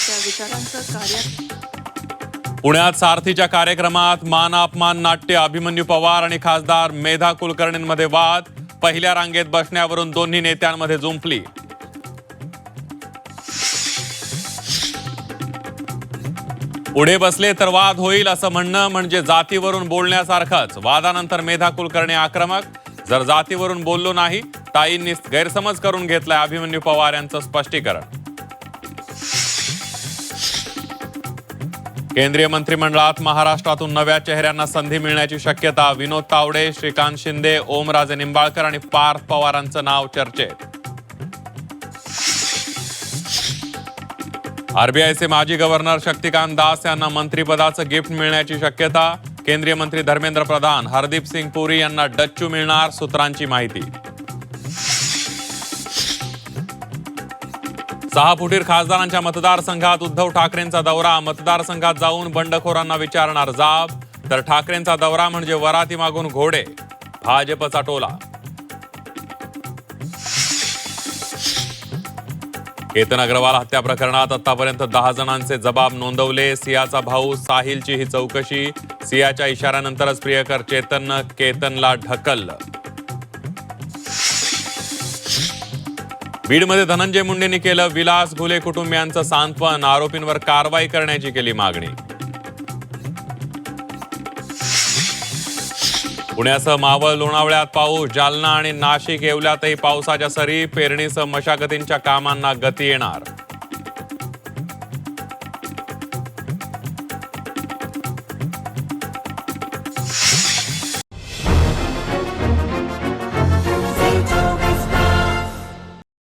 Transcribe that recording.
त्या विचारांचं कार्य पुण्यात सारथीच्या कार्यक्रमात मान अपमान नाट्य, अभिमन्यू पवार आणि खासदार मेधा कुलकर्णींमध्ये वाद, पहिल्या रांगेत बसण्यावरून दोन्ही नेत्यांमध्ये जुंपली. पुढे बसले तर वाद होईल असं म्हणणं म्हणजे जातीवरून बोलण्यासारखंच. वादानंतर मेधा कुलकर्णी आक्रमक, जर जातीवरून बोललो नाही, ताईंनी गैरसमज करून घेतलाय, अभिमन्यू पवार यांचं स्पष्टीकरण. केंद्रीय मंत्रिमंडळात महाराष्ट्रातून नव्या चेहऱ्यांना संधी मिळण्याची शक्यता. विनोद तावडे, श्रीकांत शिंदे, ओमराजे निंबाळकर आणि पार्थ पवारांचं नाव चर्चेत. आरबीआयचे माजी गव्हर्नर शक्तिकांत दास यांना मंत्रिपदाचं गिफ्ट मिळण्याची शक्यता. केंद्रीय मंत्री धर्मेंद्र प्रधान, हरदीप सिंग पुरी यांना डच्चू मिळणार, सूत्रांची माहिती. 6 फुटीर खासदारांच्या मतदारसंघात उद्धव ठाकरेंचा दौरा. मतदारसंघात जाऊन बंडखोरांना विचारणार जाब, तर ठाकरेंचा दौरा म्हणजे वराती मागून घोडे, भाजपचा टोला. केतन अग्रवाल हत्या प्रकरणात आतापर्यंत 10 जणांचे जबाब नोंदवले. सियाचा भाऊ साहिलची ही चौकशी. सियाच्या इशाऱ्यानंतरच प्रियकर चेतननं केतनला ढकललं. बीडमध्ये धनंजय मुंडेंनी केलं विलास घुले कुटुंबियांचं सांत्वन. आरोपींवर कारवाई करण्याची केली मागणी. पुण्यासह मावळ, लोणावळ्यात पाऊस. जालना आणि नाशिक, येवल्यातही पावसाच्या सरी. पेरणीसह मशागतींच्या कामांना गती येणार.